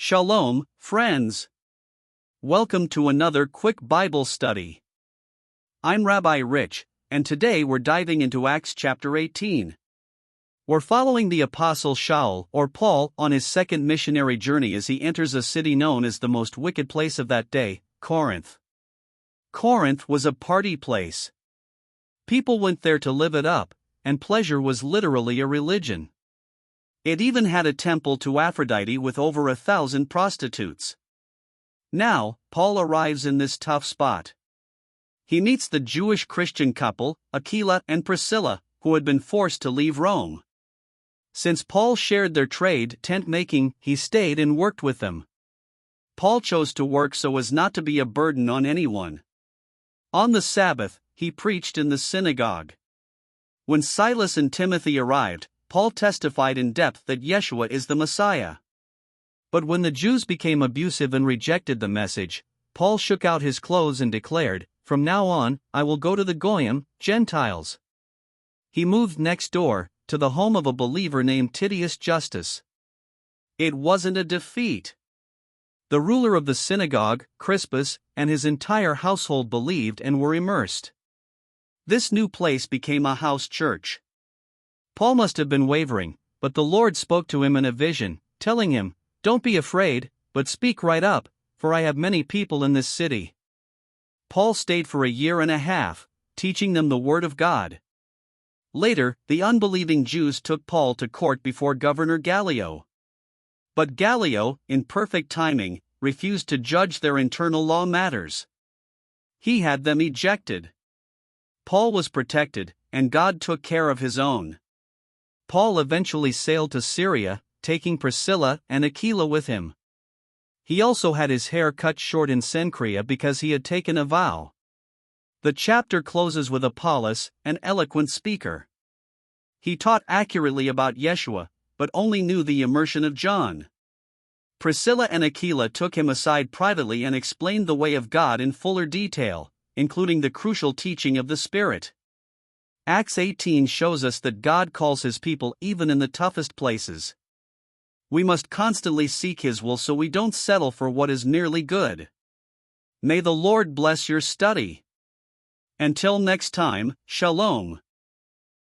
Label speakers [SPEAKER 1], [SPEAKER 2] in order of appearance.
[SPEAKER 1] Shalom, friends. Welcome to another quick Bible study. I'm Rabbi Rich, and today we're diving into Acts chapter 18. We're following the Apostle Shaul, or Paul, on his second missionary journey as he enters a city known as the most wicked place of that day, Corinth. Corinth was a party place. People went there to live it up, and pleasure was literally a religion. It even had a temple to Aphrodite with over 1,000 prostitutes. Now, Paul arrives in this tough spot. He meets the Jewish Christian couple, Aquila and Priscilla, who had been forced to leave Rome. Since Paul shared their trade, tent making, he stayed and worked with them. Paul chose to work so as not to be a burden on anyone. On the Sabbath, he preached in the synagogue. When Silas and Timothy arrived, Paul testified in depth that Yeshua is the Messiah. But when the Jews became abusive and rejected the message, Paul shook out his clothes and declared, "From now on, I will go to the Goyim, Gentiles." He moved next door, to the home of a believer named Titius Justus. It wasn't a defeat. The ruler of the synagogue, Crispus, and his entire household believed and were immersed. This new place became a house church. Paul must have been wavering, but the Lord spoke to him in a vision, telling him, "Don't be afraid, but speak right up, for I have many people in this city." Paul stayed for 1.5 years, teaching them the Word of God. Later, the unbelieving Jews took Paul to court before Governor Gallio. But Gallio, in perfect timing, refused to judge their internal law matters. He had them ejected. Paul was protected, and God took care of his own. Paul eventually sailed to Syria, taking Priscilla and Aquila with him. He also had his hair cut short in Cenchrea because he had taken a vow. The chapter closes with Apollos, an eloquent speaker. He taught accurately about Yeshua, but only knew the immersion of John. Priscilla and Aquila took him aside privately and explained the way of God in fuller detail, including the crucial teaching of the Spirit. Acts 18 shows us that God calls His people even in the toughest places. We must constantly seek His will so we don't settle for what is merely good. May the Lord bless your study. Until next time, Shalom.